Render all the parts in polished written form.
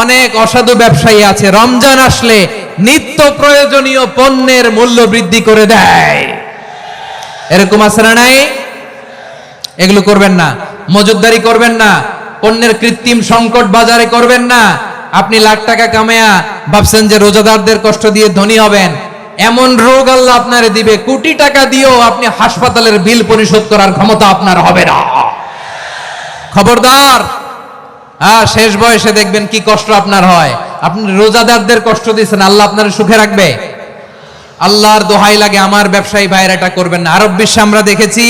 অনেক অসাধু ব্যবসায়ী আছে রমজান আসলে নিত্য প্রয়োজনীয় পণ্যের মূল্য বৃদ্ধি করে দেয়। এরকম আছে না নাই? এগুলো করবেন না। মজুদদারি করবেন না। পণ্যের কৃত্রিম সংকট বাজারে করবেন না। আপনি লাখ টাকা কামায়া ভাবছেন যে রোজাদারদের কষ্ট দিয়ে ধনী হবেন, এমন রোগ আল্লাহ আপনারে দিবে, কোটি টাকা দিয়েও আপনি হাসপাতালের বিল পরিশোধ করার ক্ষমতা আপনার হবে না। খবরদার। শেষ বয়সে দেখবেন কি কষ্ট আপনার হয়। আপনি রোজাদারদের কষ্ট দিচ্ছেন, আল্লাহ আপনার সুখে রাখবে? আল্লাহর দোহাই লাগে আমার ব্যবসায়ী ভাইয়েরা এটা করবেন না। আরব বিশ্বে আমরা দেখেছি,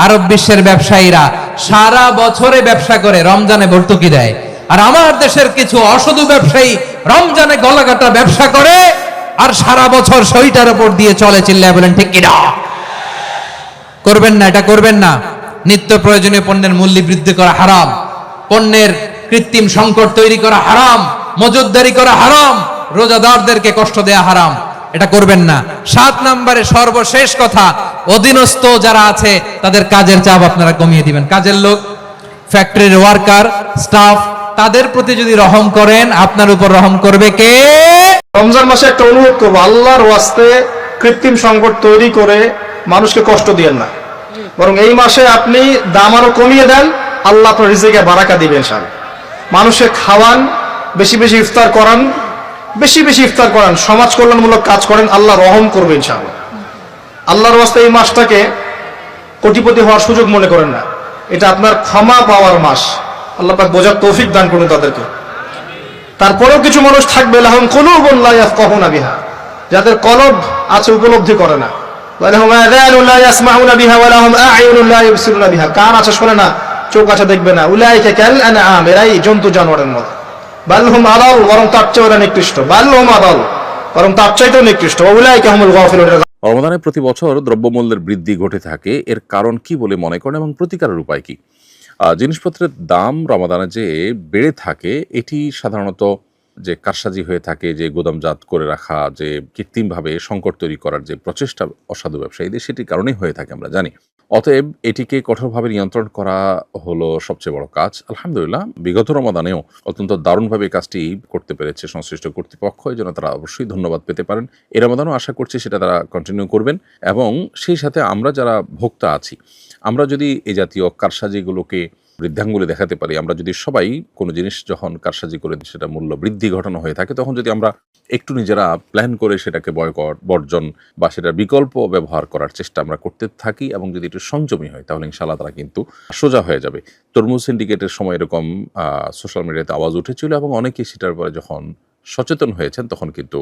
আরব বিশ্বের ব্যবসায়ীরা সারা বছরে ব্যবসা করে, রমজানে ভর্তুকি দেয়। আর আমার দেশের কিছু অসাধু ব্যবসায়ী রমজানে গলাকাটা ব্যবসা করে আর সারা বছর শরীরটার উপর দিয়ে চলে। চিল্লায় বলেন ঠিক কিনা? করবেন না, এটা করবেন না। নিত্য প্রয়োজনীয় পণ্যের মূল্য বৃদ্ধি করা হারাম, পণ্যের কৃত্রিম সংকট তৈরি করা হারাম, মজুদদারি করা হারাম, রোজাদারদেরকে কষ্ট দেয়া হারাম, এটা করবেন না। 7 নম্বরে সর্বশেষ কথা, অধীনস্থ যারা আছে তাদের কাজের চাপ আপনারা কমিয়ে দিবেন। কাজের লোক, ফ্যাক্টরির ওয়ার্কার, স্টাফ, তাদের প্রতি যদি রহম করেন, আপনার উপর রহম করবে কে? রমজান মাসে একটা অনুরোধ করবো, আল্লাহর ওয়াস্তে কৃত্রিম সংকট তৈরি করে মানুষকে কষ্ট দিয়েন না, বরং এই মাসে আপনি দাম আরো কমিয়ে দেন, আল্লাহ আপনার রিজিকে বারাকা দিবেন ইনশাআল্লাহ। মানুষকে খাওয়ান, বেশি বেশি ইফতার করান, বেশি বেশি ইফতার করান, সমাজ কল্যাণমূলক কাজ করেন, আল্লাহ রহম করবে ইনশাআল্লাহ। আল্লাহর ওয়াস্তে এই মাসটাকে কোটিপতি হওয়ার সুযোগ মনে করেন না, এটা আপনার ক্ষমা পাওয়ার মাস। আল্লাহ পাক বোঝার তৌফিক দান করুন তাদেরকে। তারপরেও কিছু মানুষ থাকবে লাহুম কুলুবুন লা ইয়াফকাহুনা বিহা, যাদের কলব আছে উপলব্ধি করে না, ওয়ালাহুম আযানুন লা ইয়াসমাউনা বিহা ওয়া লাহুম আ'য়ুনুন লা ইবসিরুনা বিহা, কান আছে শোনে না, চোখ আছে দেখবে না। উলাইকা কাল আনআম, এরাই জন্তু জানোয়ারের মতো। বাল হুম আদাল, বরং তার চেয়ে ওরা নিকৃষ্ট। বাল হুম আদাল, বরং তার চাইতেও নিকৃষ্ট। উলাইকা হুমুল গাফিলুন। রমাদানে প্রতি বছর দ্রব্যমূল্যের বৃদ্ধি ঘটে থাকে, এর কারণ কি বলে মনে করেন এবং প্রতিকারের উপায় কি? জিনিসপত্রের দাম রমাদানে যে বেড়ে থাকে, এটি সাধারণত যে কারসাজি হয়ে থাকে, যে গুদামজাত করে রাখা, যে কৃত্রিমভাবে সংকট তৈরি করার যে প্রচেষ্টা অসাধু ব্যবসায়ীদের, সেটির কারণেই হয়ে থাকে আমরা জানি। অতএব এটিকে কঠোরভাবে নিয়ন্ত্রণ করা হলো সবচেয়ে বড় কাজ। আলহামদুলিল্লাহ, বিগত রমাদানেও অত্যন্ত দারুণভাবে কাজটি করতে পেরেছে সংশ্লিষ্ট কর্তৃপক্ষ, এই জন্য তারা অবশ্যই ধন্যবাদ পেতে পারেন। এই রমাদানও আশা করছি সেটা তারা কন্টিনিউ করবেন, এবং সেই সাথে আমরা যারা ভোক্তা আছি, আমরা যদি এই জাতীয় কারসাজিগুলোকে বৃদ্ধাঙ্গুলি দেখাতে পারি, আমরা যদি সবাই কোনো জিনিস যখন কারসাজি করে সেটা মূল্য বৃদ্ধি ঘটানো হয়ে থাকে, তখন যদি আমরা একটু নিজেরা প্ল্যান করে সেটাকে বয়কট, বর্জন বা সেটার বিকল্প ব্যবহার করার চেষ্টা আমরা করতে থাকি, এবং যদি একটু সংযমী হয়, তাহলে ইনশাআল্লাহ তারা কিন্তু সোজা হয়ে যাবে। তরমুজ সিন্ডিকেটের সময় এরকম সোশ্যাল মিডিয়াতে আওয়াজ উঠেছিল, এবং অনেকেই সেটার পরে যখন সচেতন হয়েছেন, তখন কিন্তু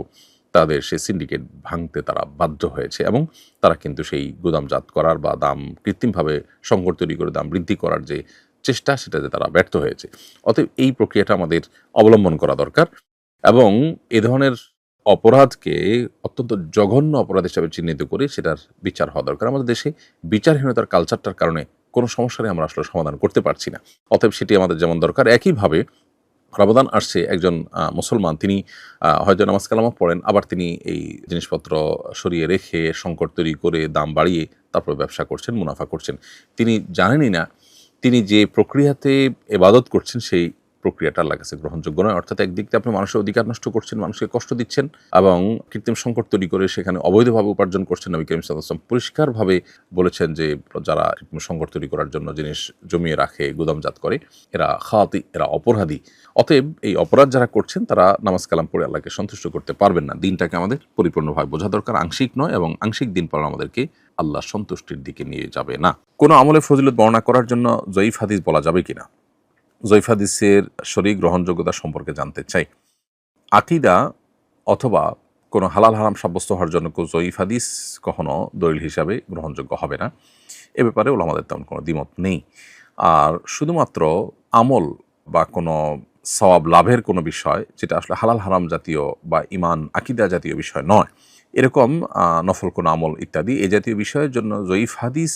তাদের সেই সিন্ডিকেট ভাঙতে তারা বাধ্য হয়েছে, এবং তারা কিন্তু সেই গুদামজাত করার বা দাম কৃত্রিমভাবে সংকট তৈরি করে দাম বৃদ্ধি করার যে চেষ্টা, সেটাতে তারা ব্যর্থ হয়েছে। অতএব এই প্রক্রিয়াটা আমাদের অবলম্বন করা দরকার, এবং এ ধরনের অপরাধকে অত্যন্ত জঘন্য অপরাধ হিসাবে চিহ্নিত করে সেটার বিচার হওয়া দরকার। আমাদের দেশে বিচারহীনতার কালচারটার কারণে কোনো সমস্যারই আমরা আসলে সমাধান করতে পারছি না। অতএব সেটি আমাদের যেমন দরকার, একইভাবে রমাদান আসছে, একজন মুসলমান তিনি হয়তো নামাজ কালামও পড়েন, আবার তিনি এই জিনিসপত্র সরিয়ে রেখে সংকট তৈরি করে দাম বাড়িয়ে তারপর ব্যবসা করছেন, মুনাফা করছেন। তিনি জানেনই না তিনি যে প্রক্রিয়াতে ইবাদত করছেন, সেই প্রক্রিয়াটা আল্লাহর কাছে গ্রহণযোগ্য নয়। অর্থাৎ একদিক থেকে আপনি মানুষের অধিকার নষ্ট করছেন, মানুষকে কষ্ট দিচ্ছেন, এবং কৃত্রিম সংকট তৈরি করে সেখানে অবৈধভাবে উপার্জন করছেন। নবী করিম সাল্লাল্লাহু আলাইহি ওয়াসাল্লাম পরিষ্কারভাবে বলেছেন যে যারা কৃত্রিম সংকট তৈরি করার জন্য জিনিস জমিয়ে রাখে, গুদামজাত করে, এরা খাতি, এরা অপরাধী। অতএব এই অপরাধ যারা করছেন, তারা নামাজ কালাম পড়ে আল্লাহকে সন্তুষ্ট করতে পারবেন না। দিনটাকে আমাদের পরিপূর্ণভাবে বোঝা দরকার, আংশিক নয়, এবং আংশিক দিন পালন আমাদেরকে আল্লাহ সন্তুষ্টির দিকে নিয়ে যাবে না। কোনো আমলে ফজিলত বর্ণনা করার জন্য জয়ীফ হাদিস বলা যাবে কিনা? জয়ীফ হাদিসের শরীর গ্রহণযোগ্যতা সম্পর্কে জানতে চাই। আকীদা অথবা কোনো হালাল হারাম সাব্যস্ত হওয়ার জন্য জয়ীফ হাদিস কখনো দলিল হিসাবে গ্রহণযোগ্য হবে না। এ ব্যাপারে ওলামাদের তেমন কোনো দ্বিমত নেই। আর শুধুমাত্র আমল বা কোনো সওয়াব লাভের কোনো বিষয়, যেটা আসলে হালাল হারাম জাতীয় বা ইমান আকীদা জাতীয় বিষয় নয়, এরকম নফল কোনো আমল ইত্যাদি এ জাতীয় বিষয়ের জন্য জয়ীফ হাদিস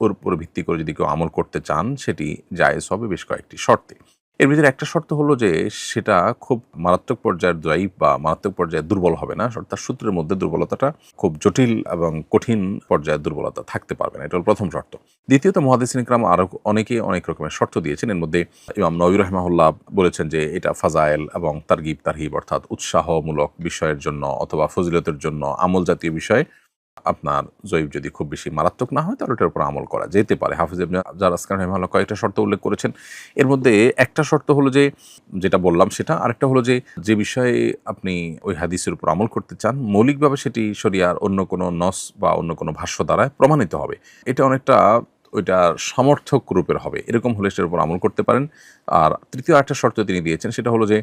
ওর উপর ভিত্তি করে যদি কেউ আমল করতে চান, সেটি জায়েজ হবে বেশ কয়েকটি শর্তে। এর ভিতরে একটা শর্ত হলো যে সেটা খুব মারাত্মক পর্যায়ের জয়ীফ বা মারাত্মক পর্যায়ে দুর্বল হবে না, তার সূত্রের মধ্যে দুর্বলতাটা খুব জটিল এবং কঠিন পর্যায়ের দুর্বলতা থাকতে পারবে না, এটা হল প্রথম শর্ত। দ্বিতীয়ত মুহাদ্দিসিন ইকরাম আরো অনেকে অনেক রকমের শর্ত দিয়েছেন। এর মধ্যে ইমাম নবী রাহিমাহুল্লাহ বলেছেন যে এটা ফাজায়েল এবং তারগিব তারহিব অর্থাৎ উৎসাহমূলক বিষয়ের জন্য অথবা ফজিলতের জন্য আমল জাতীয় বিষয়ে আপনার জয়ীফ যদি খুব বেশি মারাত্মক না হয় তাহলে এটার উপর আমল করা যেতে পারে। হাফিজ ইবনে হাজার আসকালানি রাহিমাহুল্লাহ কয়েকটা শর্ত উল্লেখ করেছেন। এর মধ্যে একটা শর্ত হলো যে যেটা বললাম সেটা, আরেকটা হলো যে বিষয়ে আপনি ওই হাদিসের উপর আমল করতে চান মৌলিকভাবে সেটি শরিয়ার অন্য কোনো নস বা অন্য কোনো ভাষ্য দ্বারা প্রমাণিত হবে, এটা অনেকটা ওইটা সমর্থক রূপের হবে, এরকম হলে সেটার উপর আমল করতে পারেন। আর তৃতীয় একটা শর্ত তিনি দিয়েছেন, সেটা হলো যে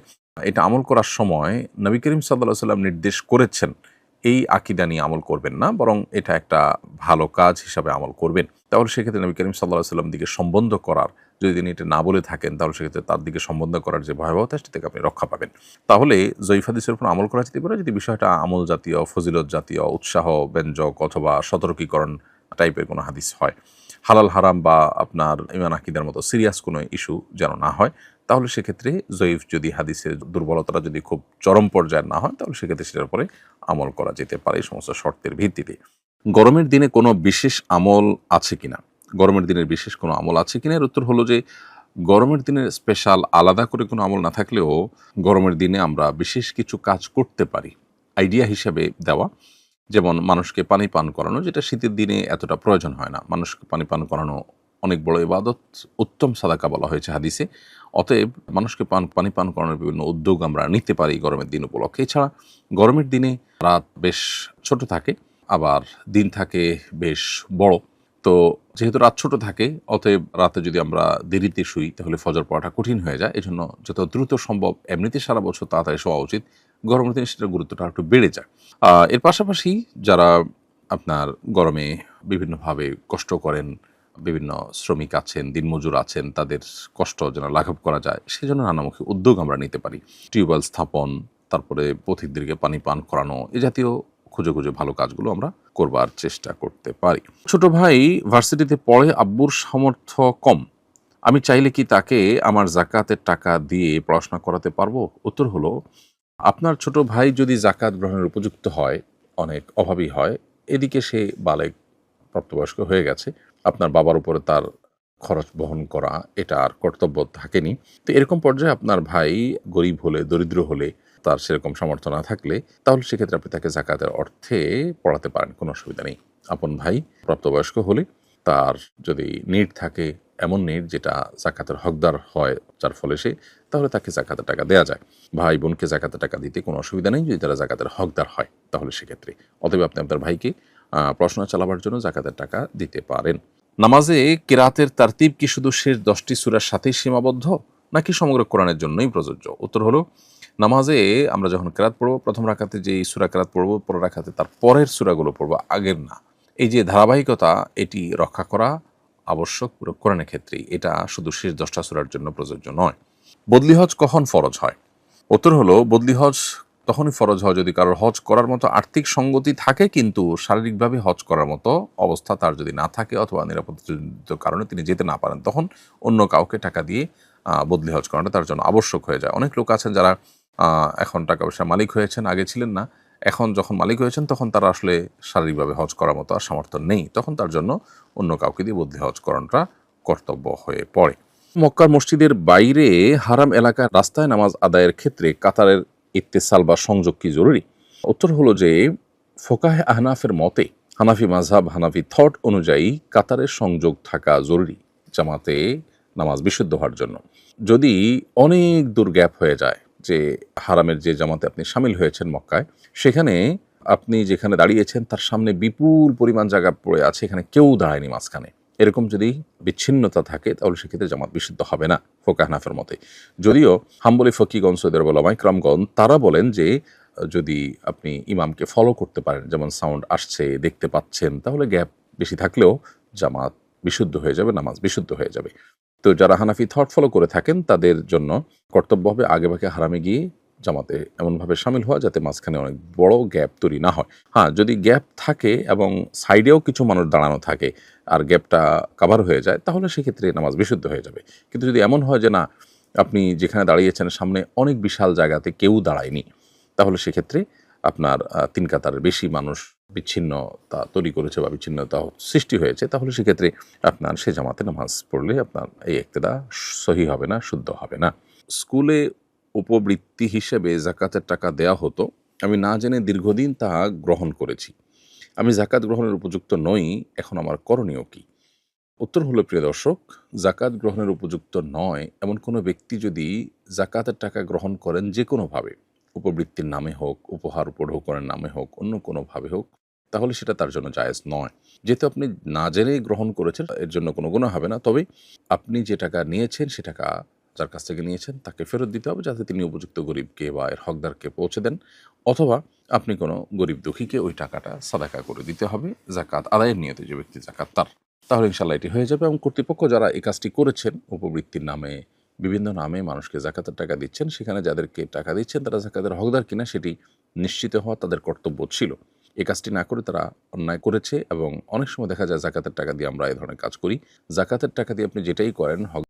এটা আমল করার সময় নবী করিম সাল্লাল্লাহু আলাইহি ওয়াসাল্লাম নির্দেশ করেছেন এই আকীদা নিয়ে আমল করবেন না, বরং এটা একটা ভালো কাজ হিসাবে আমল করবেন। তাহলে সেক্ষেত্রে নবী করিম সাল্লাল্লাহু আলাইহি ওয়াসাল্লাম দিকে সম্বন্ধ করার, যদি তিনি এটা না বলে থাকেন তাহলে সেক্ষেত্রে তার দিকে সম্বন্ধ করার যে ভয়াবহতা সেটা থেকে আপনি রক্ষা পাবেন। তাহলে জয়ীফ হাদিসের উপর আমল করা যেতে পারে যদি বিষয়টা আমল জাতীয়, ফজিলত জাতীয়, উৎসাহ ব্যঞ্জক অথবা সতর্কীকরণ টাইপের কোনো হাদিস হয়। হালাল হারাম বা আপনার ঈমান আকীদার মতো সিরিয়াস কোনো ইস্যু যেন না হয়, তাহলে সেক্ষেত্রে জয়ীফ যদি হাদিসের দুর্বলতাটা যদি খুব চরম পর্যায়ের না হয় তাহলে সেক্ষেত্রে সেটার উপরে আমল করা যেতে পারে এই সমস্ত শর্তের ভিত্তিতে। গরমের দিনে কোনো বিশেষ আমল আছে কিনা, গরমের দিনের বিশেষ কোনো আমল আছে কিনা, এর উত্তর হলো যে গরমের দিনে স্পেশাল আলাদা করে কোনো আমল না থাকলেও গরমের দিনে আমরা বিশেষ কিছু কাজ করতে পারি। আইডিয়া হিসাবে দেওয়া, যেমন মানুষকে পানি পান করানো, যেটা শীতের দিনে এতটা প্রয়োজন হয় না। মানুষকে পানি পান করানো অনেক বড় ইবাদত, উত্তম সাদাকা বলা হয়েছে হাদিসে। অতএব মানুষকে পানি পান করানোর বিভিন্ন উদ্যোগ আমরা নিতে পারি গরমের দিন উপলক্ষে। এছাড়া গরমের দিনে রাত বেশ ছোট থাকে, আবার দিন থাকে বেশ বড়। তো যেহেতু রাত ছোট থাকে, অতএব রাতে যদি আমরা দেরিতে শুই তাহলে ফজর পড়াটা কঠিন হয়ে যায়। এজন্য যত দ্রুত সম্ভব, এমনিতে সারা বছর তাড়াতাড়ি শোয়া উচিত, গরমের দিনে সেটার গুরুত্বটা একটু বেড়ে যায়। এর পাশাপাশি যারা আপনার গরমে বিভিন্নভাবে কষ্ট করেন, বিভিন্ন শ্রমিক আছেন, দিনমজুর আছেন, তাদের কষ্ট যেন লাঘব করা যায় সেজন্য নানামুখী উদ্যোগ আমরা নিতে পারি। টিউবওয়েল স্থাপন, তারপরে পথিকদেরকে পানি পান করানো, এ জাতীয় খুঁজে খুঁজে ভালো কাজগুলো আমরা করবার চেষ্টা করতে পারি। ছোট ভাই ভার্সিটিতে পড়ে, আব্বুর সামর্থ্য কম, আমি চাইলে কি তাকে আমার জাকাতের টাকা দিয়ে পড়াশোনা করাতে পারবো? উত্তর হলো, আপনার ছোট ভাই যদি জাকাত গ্রহণের উপযুক্ত হয়, অনেক অভাবী হয়, এদিকে সে বালেগ প্রাপ্তবয়স্ক হয়ে গেছে, আপনার বাবার উপরে তার খরচ বহন করা এটা আর কর্তব্য থাকেনি, তো এরকম পর্যায়ে আপনার ভাই গরিব হলে, দরিদ্র হলে, তার সেরকম সামর্থ্য না থাকলে, তাহলে সেক্ষেত্রে আপনি তাকে জাকাতের অর্থে পড়াতে পারেন, কোনো অসুবিধা নেই। আপন ভাই প্রাপ্তবয়স্ক হলে তার যদি নিড থাকে, এমন নিড যেটা জাকাতের হকদার হয়, যার ফলে সে, তাহলে তাকে জাকাতের টাকা দেওয়া যায়। ভাই বোনকে জাকাতের টাকা দিতে কোনো অসুবিধা নেই যদি তারা জাকাতের হকদার হয়, তাহলে সেক্ষেত্রে অতএব আপনি আপনার ভাইকে পড়াশোনা চালাবার জন্য জাকাতের টাকা দিতে পারেন। নামাজে কিরাতের তারতিব কি শুধু শেষ 10টি সূরার সাথেই সীমাবদ্ধ নাকি সমগ্র কোরআনের জন্যই প্রযোজ্য? উত্তর হলো, নামাজে আমরা যখন কিরাত পড়বো, প্রথম রাকাতে যে সূরা কিরাত পড়বো, পরের রাকাতে তার পরের সূরাগুলো পড়বো, আগের না। এই যে ধারাবাহিকতা, এটি রক্ষা করা আবশ্যক পুরো কোরআনের ক্ষেত্রেই, এটা শুধু শেষ 10টা সূরার জন্য প্রযোজ্য নয়। বদলি হজ কখন ফরজ হয়? উত্তর হলো, বদলি হজ তখনই ফরজ হয় যদি কারোর হজ করার মতো আর্থিক সঙ্গতি থাকে, কিন্তু শারীরিকভাবে হজ করার মতো অবস্থা তার যদি না থাকে অথবা নিরাপত্তাজনিত কারণে তিনি যেতে না পারেন, তখন অন্য কাউকে টাকা দিয়ে বদলি হজ করাটা তার জন্য আবশ্যক হয়ে যায়। অনেক লোক আছেন যারা এখন টাকা পয়সার মালিক হয়েছেন, আগে ছিলেন না, এখন যখন মালিক হয়েছেন তখন তারা আসলে শারীরিকভাবে হজ করার মতো আর সামর্থ্য নেই, তখন তার জন্য অন্য কাউকে দিয়ে বদলি হজ করানোটা কর্তব্য হয়ে পড়ে। মক্কার মসজিদের বাইরে হারাম এলাকার রাস্তায় নামাজ আদায়ের ক্ষেত্রে কাতারের ইত্তেসাল বা সংযোগ কি জরুরি? উত্তর হলো যে, ফোকাহে আহনাফের মতে, হানাফি মাযহাব, হানাফি থট অনুযায়ী কাতারের সংযোগ থাকা জরুরি জামাতে নামাজ বিশুদ্ধ হওয়ার জন্য। যদি অনেক দূর গ্যাপ হয়ে যায়, যে হারামের যে জামাতে আপনি সামিল হয়েছেন মক্কায়, সেখানে আপনি যেখানে দাঁড়িয়েছেন তার সামনে বিপুল পরিমাণ জায়গা পড়ে আছে, এখানে কেউ দাঁড়ায়নি মাঝখানে, এরকম যদি বিচ্ছিন্নতা থাকে তাহলে সেক্ষেত্রে জামাত বিশুদ্ধ হবে না ফোকাহ হানাফের মতে। যদিও হাম্বলি ফকিগণ, সৌদের ওলামায়ে কেরামগণ, তারা বলেন যে যদি আপনি ইমামকে ফলো করতে পারেন, যেমন সাউন্ড আসছে, দেখতে পাচ্ছেন, তাহলে গ্যাপ বেশি থাকলেও জামাত বিশুদ্ধ হয়ে যাবে, নামাজ বিশুদ্ধ হয়ে যাবে। তো যারা হানাফি থট ফলো করে থাকেন তাদের জন্য কর্তব্য হবে আগে ভাগে হারামে গিয়ে জামাতে এমনভাবে সামিল হওয়া যাতে মাঝখানে অনেক বড় গ্যাপ তৈরি না হয়। হ্যাঁ, যদি গ্যাপ থাকে এবং সাইডেও কিছু মানুষ দাঁড়ানো থাকে আর গ্যাপটা কাভার হয়ে যায়, তাহলে সেক্ষেত্রে নামাজ বিশুদ্ধ হয়ে যাবে। কিন্তু যদি এমন হয় যে না, আপনি যেখানে দাঁড়িয়েছেন সামনে অনেক বিশাল জায়গাতে কেউ দাঁড়ায়নি, তাহলে সেক্ষেত্রে আপনার ৩ কাতারের বেশি মানুষ বিচ্ছিন্নতা তৈরি করেছে বা বিচ্ছিন্নতা সৃষ্টি হয়েছে, তাহলে সেক্ষেত্রে আপনার সে জামাতে নামাজ পড়লে আপনার এই ইক্তেদা সহি হবে না, শুদ্ধ হবে না। স্কুলে উপবৃত্তি হিসেবে জাকাতের টাকা দেয়া হতো, আমি না জেনে দীর্ঘদিন তা গ্রহণ করেছি। আমি জাকাত গ্রহণের উপযুক্ত নই, এখন আমার করণীয় কি? উত্তর হলো, প্রিয় দর্শক, জাকাত গ্রহণের উপযুক্ত নয় এমন কোনো ব্যক্তি যদি জাকাতের টাকা গ্রহণ করেন যে কোনোভাবে, উপবৃত্তির নামে হোক, উপহার উপঢৌকনের নামে হোক, অন্য কোনোভাবে হোক, তাহলে সেটা তার জন্য জায়েজ নয়। যেহেতু আপনি না জেনেই গ্রহণ করেছেন, এর জন্য কোনো গুনাহ হবে না। তবে আপনি যে টাকা নিয়েছেন সে টাকা যার কাছ থেকে নিয়েছেন তাকে ফেরত দিতে হবে, যাতে তিনি উপযুক্ত গরিবকে বা এর হকদারকে পৌঁছে দেন, অথবা আপনি কোনো গরিব দুঃখীকে ওই টাকাটা সাদাকা করে দিতে হবে জাকাত আদায়ের নিয়তে, যে ব্যক্তি জাকাত তার। তাহলে ইনশাল্লাহ এটি হয়ে যাবে। এবং কর্তৃপক্ষ যারা এই কাজটি করেছেন, উপবৃত্তির নামে বিভিন্ন নামে মানুষকে জাকাতের টাকা দিচ্ছেন, সেখানে যাদেরকে টাকা দিচ্ছেন তারা জাকাতের হকদার কিনা সেটি নিশ্চিত হওয়া তাদের কর্তব্য ছিল। এই কাজটি না করে তারা অন্যায় করেছে। এবং অনেক সময় দেখা যায় জাকাতের টাকা দিয়ে আমরা এই ধরনের কাজ করি। জাকাতের টাকা দিয়ে আপনি যেটাই করেন, হক